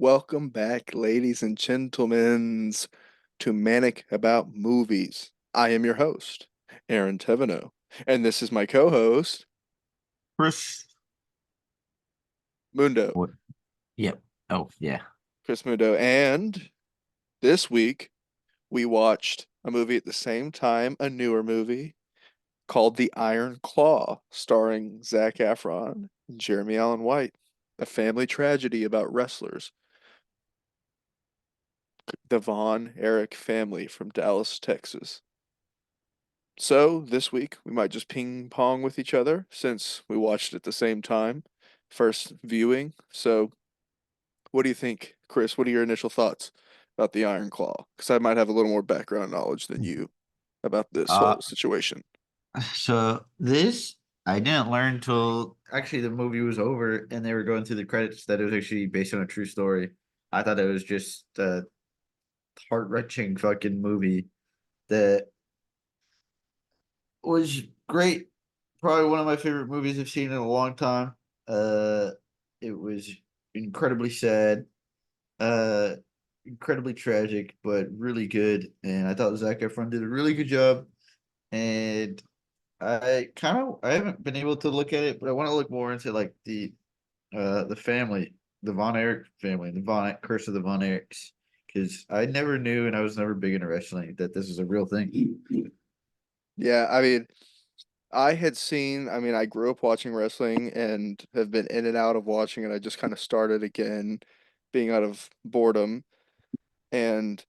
Welcome back, ladies and gentlemen, to Manic About Movies. I am your host, Aaron Teveno, and this is my co-host, Chris. Mundo, What? Yep. Oh, yeah. Chris Mundo. And this week, we watched a movie at the same time, a newer movie called The Iron Claw, starring Zac Efron and Jeremy Allen White, a family tragedy about wrestlers, the Von Erich family from Dallas, Texas. So this week we might just ping pong with each other since we watched at the same time. First viewing. So what do you think, Chris? What are your initial thoughts about the Iron Claw? Because I might have a little more background knowledge than you about this Uh, whole situation. so this I didn't learn till actually the movie was over and they were going through the credits that it was actually based on a true story. I thought it was just a heart-wrenching fucking movie that was great. Probably one of my favorite movies I've seen in a long time. Uh, it was incredibly sad, uh, incredibly tragic, but really good. And I thought Zac Efron did a really good job. And I haven't been able to look at it, but I want to look more into like the family, the Von Erich family, the Von Curse of the Von Erichs, because I never knew and I was never big into wrestling that this is a real thing. Yeah, I mean, I grew up watching wrestling and have been in and out of watching it. I just kind of started again, being out of boredom. And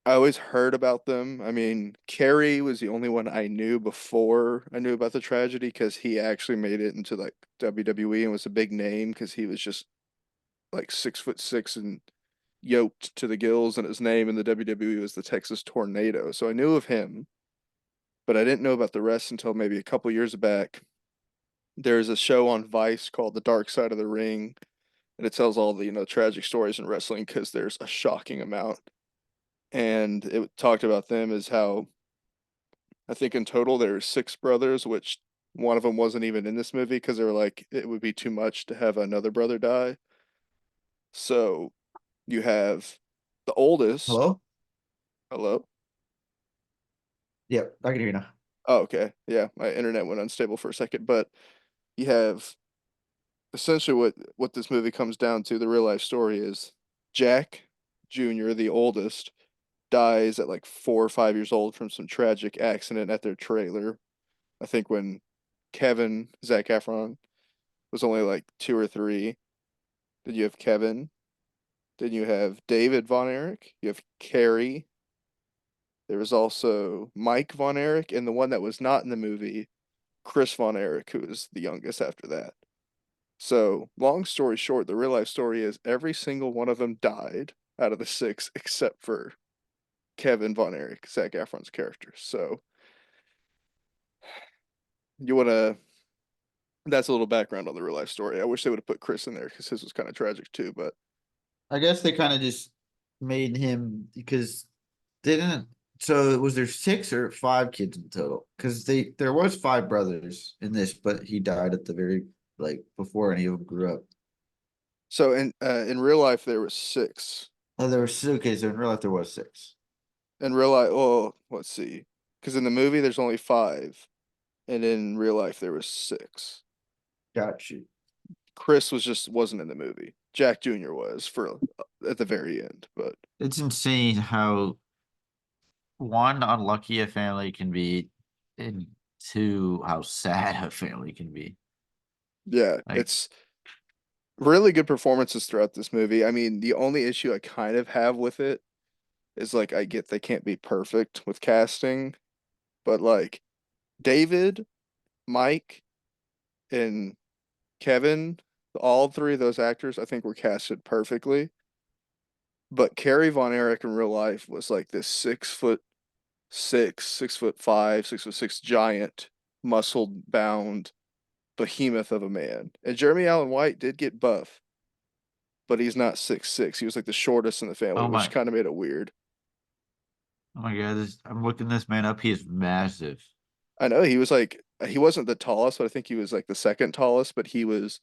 I always heard about them. I mean, Kerry was the only one I knew before I knew about the tragedy because he actually made it into like WWE and was a big name because he was just like 6'6" and yoked to the gills, and his name in the WWE was the Texas Tornado. So I knew of him, but I didn't know about the rest until maybe a couple years back. There's a show on Vice called The Dark Side of the Ring, and it tells all the, tragic stories in wrestling because there's a shocking amount. And it talked about them as how I think in total there's six brothers, which one of them wasn't even in this movie because they were like it would be too much to have another brother die. So you have the oldest. Hello? Hello? Yep, I can hear you now. Oh, okay. Yeah, my internet went unstable for a second, but you have essentially what this movie comes down to, the real life story is Jack Jr., the oldest, dies at like 4 or 5 years old from some tragic accident at their trailer. I think when Kevin, Zac Efron, was only like 2 or 3. Then you have Kevin. Then you have David Von Erich. You have Carrie. There was also Mike Von Erich, and the one that was not in the movie, Chris Von Erich, who was the youngest after that. So, long story short, the real life story is every single one of them died out of the six except for Kevin Von Erich, Zac Efron's character. So, you want to. That's a little background on the real life story. I wish they would have put Chris in there because his was kind of tragic too, but I guess they kind of just made him because they didn't. So was there six or five kids in total? Because there was five brothers in this, but he died at the very like before any of them grew up. so in real life there was six. Oh, there were six. Okay, so in real life there was six. In real life, well, let's see, because in the movie there's only five, and in real life there was six. Got you. Chris wasn't in the movie. Jack Jr. was for at the very end, but It's insane how one unlucky a family can be, and two how sad a family can be. yeah, Like, it's really good performances throughout this movie. I mean, the only issue I kind of have with it is like I get they can't be perfect with casting, but like David, Mike, and Kevin, all three of those actors I think were casted perfectly. But Carrie Von Erich in real life was like this 6'6", 6'5", 6'6" giant, muscle bound behemoth of a man. And Jeremy Allen White did get buff, but he's not 6'6". He was like the shortest in the family, oh which my, kind of made it weird. oh my God, I'm looking this man up. He is massive. I know he wasn't the tallest, but I think he was like the second tallest, but he was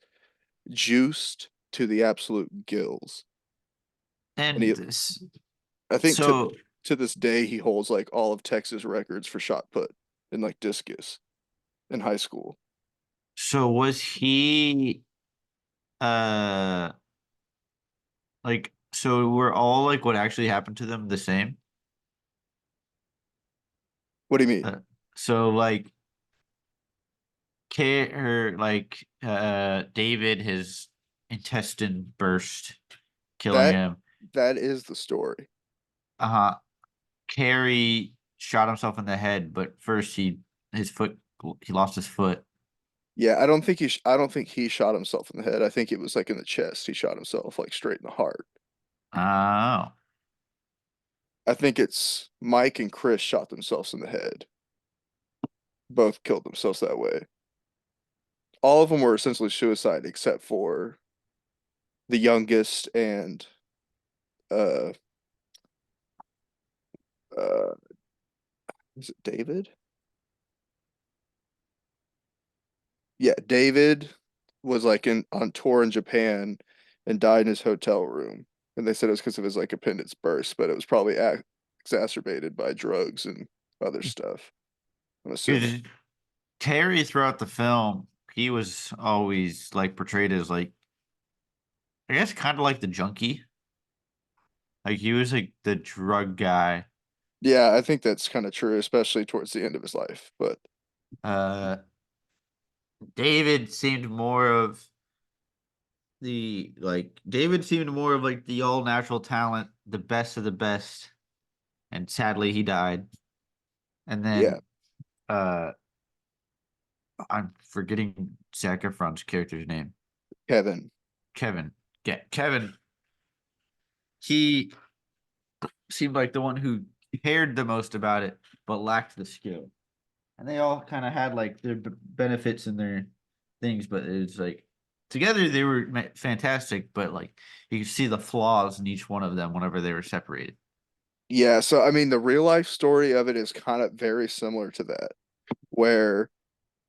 juiced to the absolute gills. And And he, I think so to this day, he holds like all of Texas records for shot put in like discus in high school. so was he uh like so were all like what actually happened to them the same? What do you mean? Uh, so like David, his intestine burst, killing That him. that is the story. Uh-huh. Carrie shot himself in the head, but first his foot he lost his foot. Yeah, I don't think he shot himself in the head. I think it was like in the chest. He shot himself like straight in the heart. Oh. I think it's Mike and Chris shot themselves in the head. Both killed themselves that way. All of them were essentially suicide except for the youngest and uh uh is it David? Yeah, David was like in on tour in Japan and died in his hotel room. And they said it was because of his like appendix burst, but it was probably exacerbated by drugs and other stuff, I'm assuming. 'Cause Terry throughout the film, he was always like portrayed as like I guess kind of like the junkie. Like he was like the drug guy. Yeah, I think that's kind of true, especially towards the end of his life. But Uh David seemed more of David seemed more of like the all natural talent, the best of the best. And sadly he died. And yeah, then uh I'm forgetting Zac Efron's character's name. Kevin. Kevin. Yeah, Kevin. He seemed like the one who cared the most about it, but lacked the skill. And they all kind of had like their benefits and their things, but it's like together they were fantastic, but like you could see the flaws in each one of them whenever they were separated. Yeah, so I mean the real life story of it is kind of very similar to that, where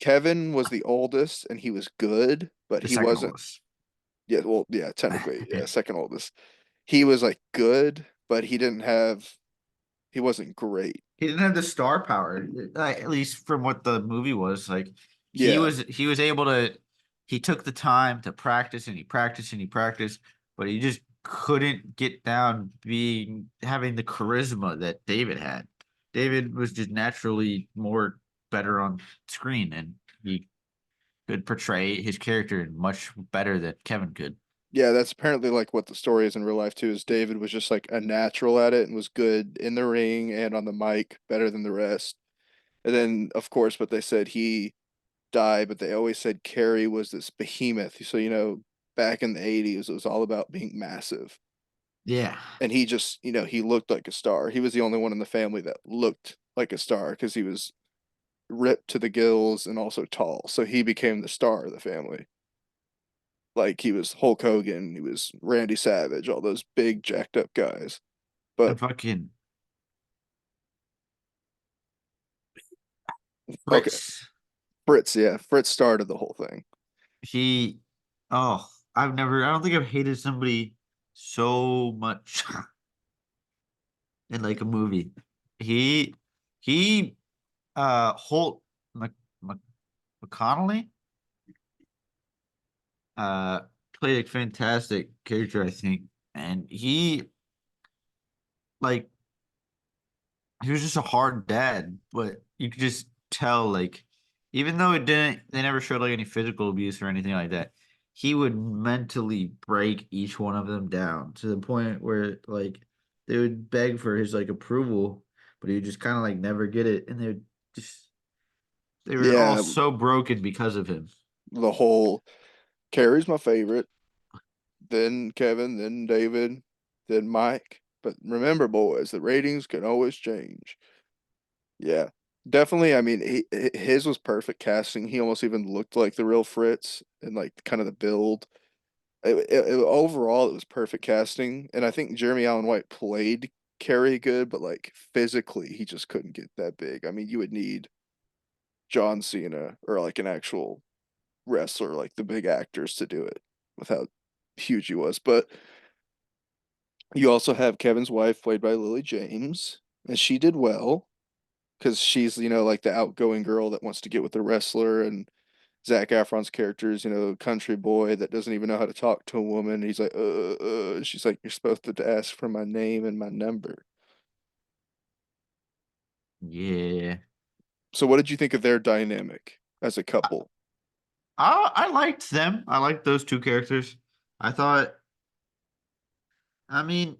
Kevin was the oldest and he was good, but The he second wasn't. oldest. Yeah, well, yeah, technically, yeah, second oldest. He was like good, but he wasn't great. He didn't have the star power, at least from what the movie was. Like Yeah, he was able to he took the time to practice and he practiced and he practiced, but he just couldn't get down being having the charisma that David had. David was just naturally more better on screen and he could portray his character much better than Kevin could. yeah, that's apparently like what the story is in real life too, is David was just like a natural at it and was good in the ring and on the mic, better than the rest. And then, of course, but they said he died, but they always said Carrie was this behemoth. So, back in the 80s, it was all about being massive. Yeah. And he just, he looked like a star. He was the only one in the family that looked like a star because he was ripped to the gills and also tall. So he became the star of the family. Like he was Hulk Hogan, he was Randy Savage, all those big jacked up guys. And But fucking okay, Fritz. Fritz, yeah, Fritz started the whole thing. He, oh, I don't think I've hated somebody so much in like a movie. He, he, Holt Mc, McConnelly, uh, played a fantastic character, I think. And like, he was just a hard dad, but you could just tell, like, even though they never showed like any physical abuse or anything like that, he would mentally break each one of them down to the point where like they would beg for his like approval, but he would just kind of like never get it, and just they were all Yeah, so broken because of him. the whole Carrie's my favorite, then Kevin, then David, then Mike. But remember, boys, the ratings can always change. Yeah, definitely. I mean, his was perfect casting. He almost even looked like the real Fritz and like kind of the build. Overall, it was perfect casting, and I think Jeremy Allen White played Carrie good, but like physically, he just couldn't get that big. I mean, you would need John Cena or like an actual wrestler, like the big actors, to do it with how huge he was. But You also have Kevin's wife, played by Lily James, and she did well because she's, like the outgoing girl that wants to get with the wrestler, and Zac Efron's character is, country boy that doesn't even know how to talk to a woman. He's like, and she's like, you're supposed to ask for my name and my number. Yeah. So what did you think of their dynamic as a I, couple? I liked them. I liked those two characters. I thought, I mean,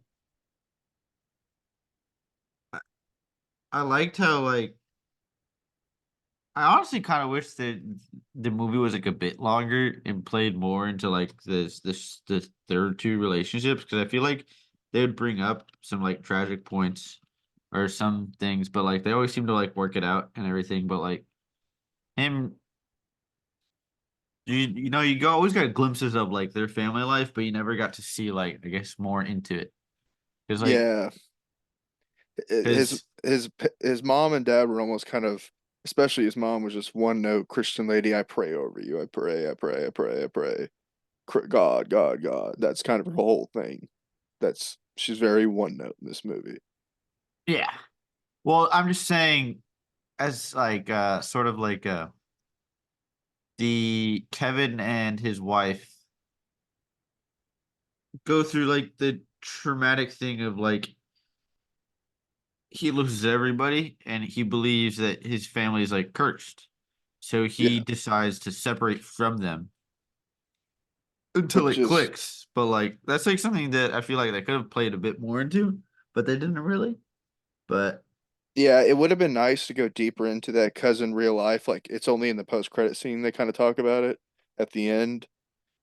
I, I liked how like I honestly kind of wish that the movie was like a bit longer and played more into like the third two relationships because I feel like they would bring up some like tragic points or some things, but like they always seem to like work it out and everything. But like him, you go always got glimpses of like their family life, but you never got to see like I guess more into it because like Yeah, his because his mom and dad were almost kind of, especially his mom was just one note Christian lady. I pray over you. I pray. I pray. I pray. I pray. God, God, God. That's kind of her whole thing. She's very one note in this movie. yeah. Well, I'm just saying as like sort of like the Kevin and his wife go through like the traumatic thing of like he loses everybody and he believes that his family is like cursed. So he Yeah, decides to separate from them until which it is clicks. But like that's like something that I feel like they could have played a bit more into, but they didn't really. But yeah, it would have been nice to go deeper into that cousin real life. Like it's only in the post credit scene they kind of talk about it at the end,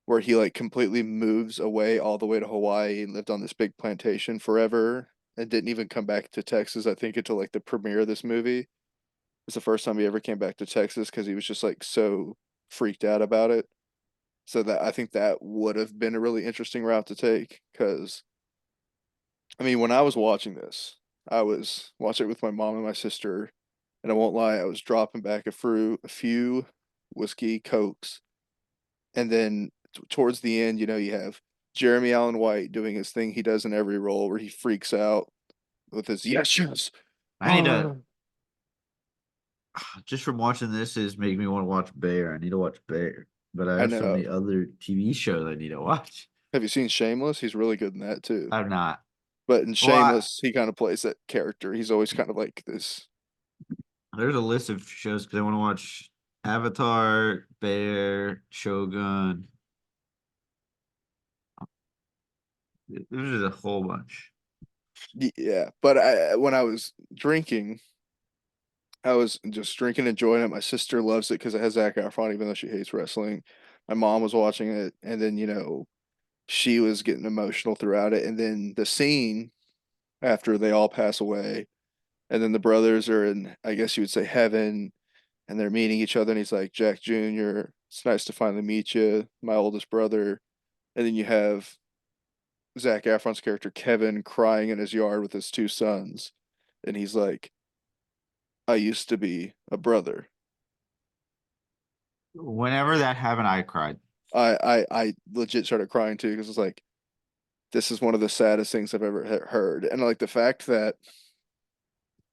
where he like completely moves away all the way to Hawaii and lived on this big plantation forever and didn't even come back to Texas, I think, until like the premiere of this movie. It's the first time he ever came back to Texas because he was just like so freaked out about it. So that I think that would have been a really interesting route to take. Because I mean, when I was watching this, I was watching it with my mom and my sister, and I won't lie, I was dropping back a few whiskey cokes, and then towards the end, you have Jeremy Allen White doing his thing he does in every role, where he freaks out with his yes, yes, I need to ah. just from watching this is making me want to watch Bear. I need to watch Bear, but I I have so know. many other TV shows I need to watch. Have you seen Shameless? He's really good in that too. I'm not. But in Well, Shameless, he kind of plays that character. He's always kind of like this. there's a list of shows because I want to watch Avatar, Bear, Shogun. There's just a whole bunch. Yeah, but when I was drinking, I was just drinking, enjoying it. My sister loves it because it has Zac Efron, even though she hates wrestling. My mom was watching it, and then she was getting emotional throughout it. And then the scene after they all pass away, and then the brothers are in, I guess you would say, heaven, and they're meeting each other. And he's like, Jack Jr., it's nice to finally meet you, my oldest brother. And then you have Zac Efron's character Kevin crying in his yard with his two sons, and he's like, "I used to be a brother." Whenever that happened, I cried. I legit started crying too because it's like this is one of the saddest things I've ever heard, and like the fact that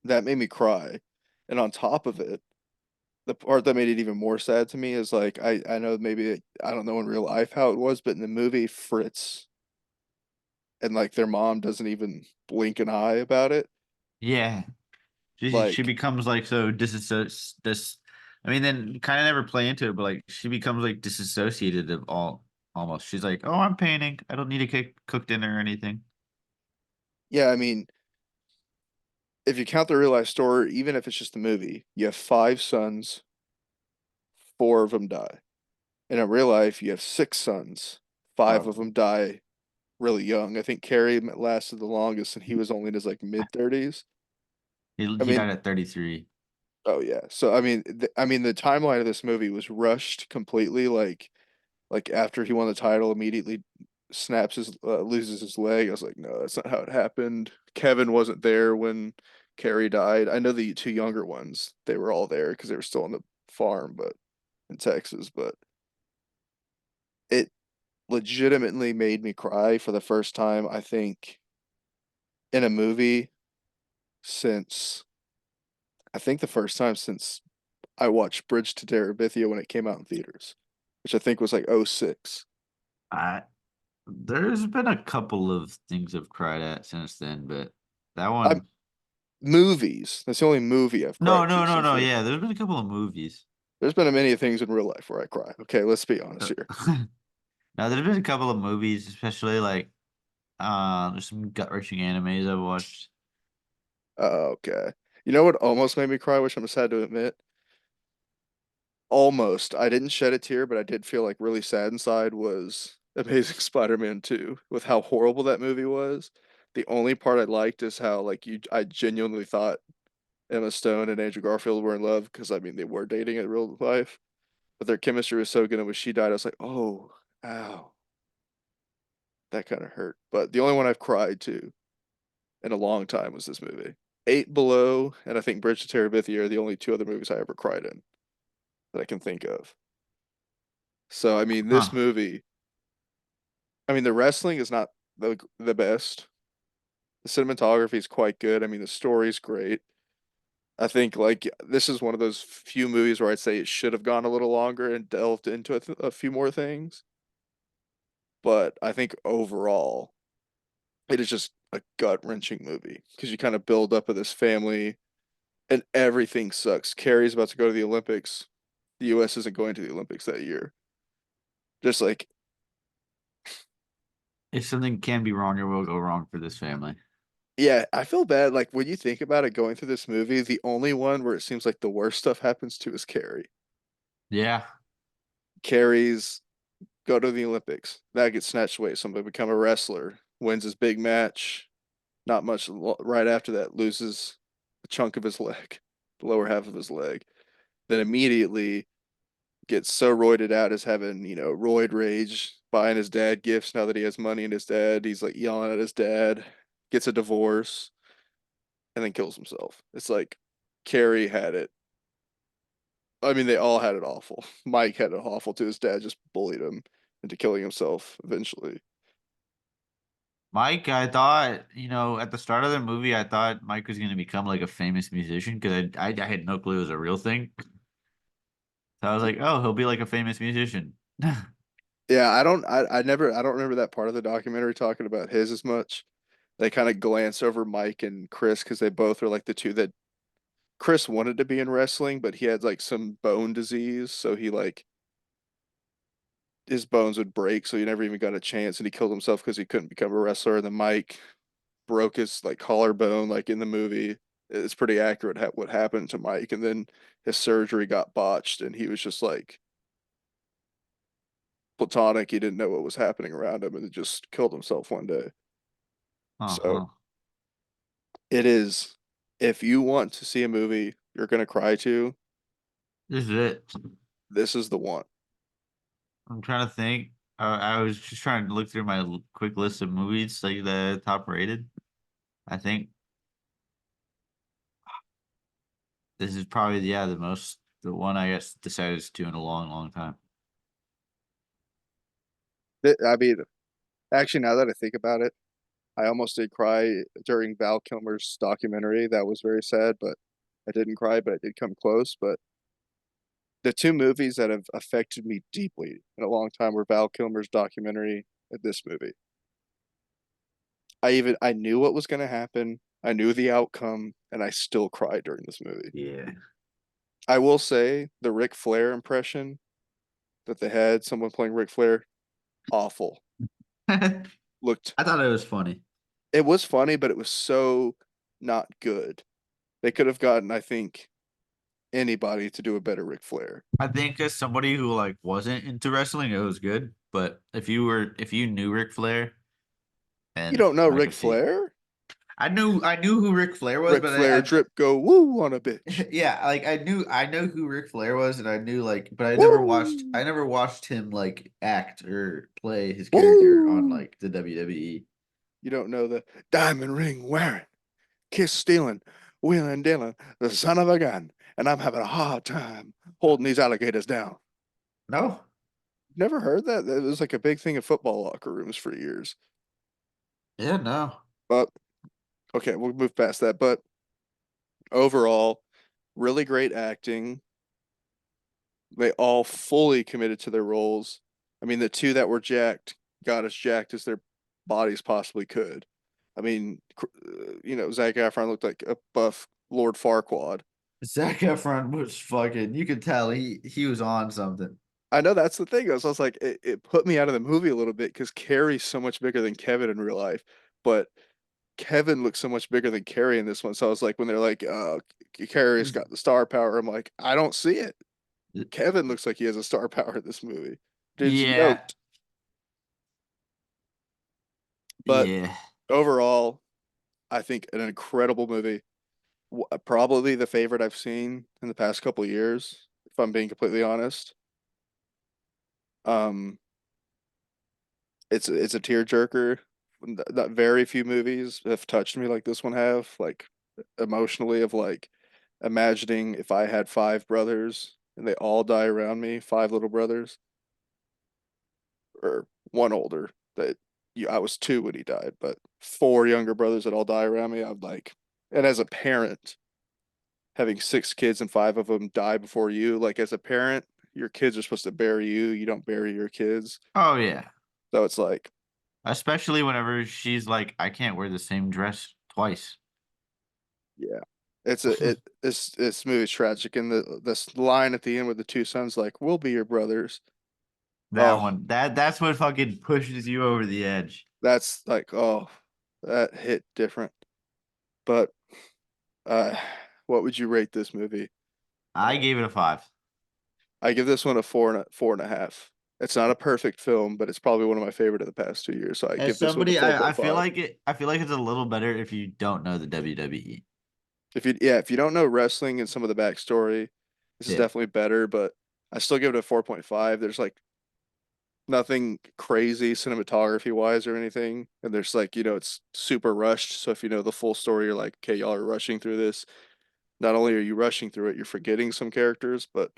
that made me cry, and on top of it, the part that made it even more sad to me is like I know maybe I don't know in real life how it was, but in the movie Fritz and like their mom doesn't even blink an eye about it. Yeah, she Like becomes like so dis. I mean, then kind of never play into it, but like she becomes like disassociated of all almost. She's like, "Oh, I'm painting. I don't need to cook dinner or anything." yeah, I mean if you count the real life story, even if it's just a movie, you have five sons, four of them die. And in real life, you have six sons, five Oh, of them die really young. I think Carrie lasted the longest, and he was only in his like mid 30s. I he mean, died at 33. oh yeah. So I mean, the timeline of this movie was rushed completely. Like after he won the title, immediately loses his leg. I was like, no, that's not how it happened. Kevin wasn't there when Carrie died. I know the two younger ones, they were all there because they were still on the farm, but in Texas. But it legitimately made me cry for the first time, I think, in a movie since I think the first time since I watched Bridge to Terabithia when it came out in theaters, which I think was like '06. I there's been a couple of things I've cried at since then, but that I'm one. movies. That's the only movie I've No, cried no, to no, since no. then. Yeah, there's been a couple of movies. There's been many things in real life where I cry. Okay, let's be honest Uh, here. Now there's been a couple of movies, especially like there's some gut-wrenching animes I've watched. Okay. You know what almost made me cry, which I'm sad to admit? Almost. I didn't shed a tear, but I did feel like really sad inside was Amazing Spider-Man 2 with how horrible that movie was. The only part I liked is how like I genuinely thought Emma Stone and Andrew Garfield were in love because I mean they were dating in real life, but their chemistry was so good and when she died, I was like, oh, ow, that kind of hurt. But the only one I've cried to in a long time was this movie. Eight Below and I think Bridge to Terabithia are the only two other movies I ever cried in that I can think of. So I mean, this Huh. movie, I mean, the wrestling is not the best. The cinematography is quite good. I mean, the story's great. I think like this is one of those few movies where I'd say it should have gone a little longer and delved into a few more things. But I think overall, it is just a gut-wrenching movie because you kind of build up of this family and everything sucks. Carrie's about to go to the Olympics. The US isn't going to the Olympics that year. Just like, If something can be wrong, it will go wrong for this family. yeah, I feel bad. Like when you think about it going through this movie, the only one where it seems like the worst stuff happens to is Carrie. Yeah. Carrie's go to the Olympics. That gets snatched away. Somebody become a wrestler, wins his big match. Not much right after that, loses a chunk of his leg, the lower half of his leg. Then immediately gets so roided out as having, roid rage, buying his dad gifts now that he has money in his dad. He's like yelling at his dad, gets a divorce, and then kills himself. It's like Carrie had it. I mean, they all had it awful. Mike had it awful too. His dad just bullied him into killing himself eventually. Mike, I thought, at the start of the movie, I thought Mike was going to become like a famous musician because I had no clue it was a real thing. So I was like, oh, he'll be like a famous musician. Yeah, I don't remember that part of the documentary talking about his as much. They kind of glance over Mike and Chris because they both are like the two that Chris wanted to be in wrestling, but he had like some bone disease, so he like his bones would break, so he never even got a chance, and he killed himself because he couldn't become a wrestler. And then Mike broke his like collarbone, like in the movie. It's pretty accurate what happened to Mike, and then his surgery got botched, and he was just like platonic. He didn't know what was happening around him, and just killed himself one day. So Uh-huh. it is, if you want to see a movie you're gonna cry to, This is it. this is the one. I'm trying to think. I was just trying to look through my quick list of movies, like the top rated. I think this is probably, yeah, the one I guess decided to in a long, long time. I mean, actually, now that I think about it, I almost did cry during Val Kilmer's documentary. That was very sad, but I didn't cry, but I did come close. But the two movies that have affected me deeply in a long time were Val Kilmer's documentary and this movie. I knew what was going to happen. I knew the outcome, and I still cried during this movie. Yeah. I will say the Ric Flair impression that they had, someone playing Ric Flair, awful. I Looked, thought it was funny. it was funny, but it was so not good. They could have gotten, I think, anybody to do a better Ric Flair. I think as somebody who like wasn't into wrestling, it was good. But if you knew Ric Flair, You and don't know I Ric could see. Flair? I knew who Ric Flair was, Ric but Flair drip go woo on a bitch. yeah, like I know who Ric Flair was, and I knew like, but I Woo! never watched him like act or play his character on Woo! like the WWE. You don't know the diamond ring wearing, kiss stealing, wheeling dealing, the son of a gun, and I'm having a hard time holding these alligators down. No, Never heard that? That was like a big thing in football locker rooms for years. yeah, no. But Okay, we'll move past that. But overall, really great acting. They all fully committed to their roles. I mean, the two that were jacked got as jacked as their bodies possibly could. I mean, Zac Efron looked like a buff Lord Farquaad. Zac Efron was fucking. You could tell he was on something. I know that's the thing. I was like, it put me out of the movie a little bit because Carrie's so much bigger than Kevin in real life, but Kevin looks so much bigger than Carrie in this one. So I was like, when they're like, Carrie's got the star power, I'm like, I don't see it. Kevin looks like he has a star power in this movie. Dude's Yeah, yoked. But yeah. overall, I think an incredible movie. Probably the favorite I've seen in the past couple of years, if I'm being completely honest. Um, it's a tearjerker. Not very few movies have touched me like this one have, like emotionally of like imagining if I had five brothers and they all die around me, five little brothers, or one older that I was two when he died, but four younger brothers that all die around me. I'm like, and as a parent, having six kids and five of them die before you, like as a parent, your kids are supposed to bury you. You don't bury your kids. Oh yeah. So it's like, Especially whenever she's like, I can't wear the same dress twice. yeah, this movie's tragic. And this line at the end with the two sons, like, we'll be your brothers. That Oh, one, that's what fucking pushes you over the edge. that's like, oh, that hit different. But uh, what would you rate this movie? I gave it a 5. I give this one a four and a half. It's not a perfect film, but it's probably one of my favorite of the past 2 years. So I As give this one a somebody, I feel 4.5. like it. I feel like it's a little better if you don't know the WWE. If you don't know wrestling and some of the backstory, this is Yeah, definitely better, but I still give it a 4.5. There's like nothing crazy cinematography wise or anything. And there's like, it's super rushed. So if you know the full story, you're like, okay, y'all are rushing through this. Not only are you rushing through it, you're forgetting some characters, but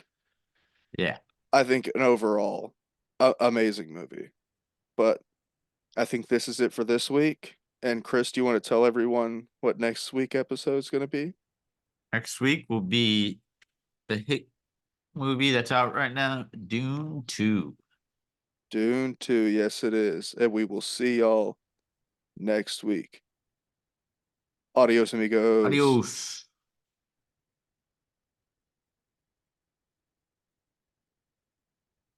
yeah. I think an overall amazing movie. But I think this is it for this week. And Chris, do you want to tell everyone what next week episode is going to be? Next week will be the hit movie that's out right now, Dune 2. Dune 2, yes it is. And we will see y'all next week. Adios, amigos. Adios.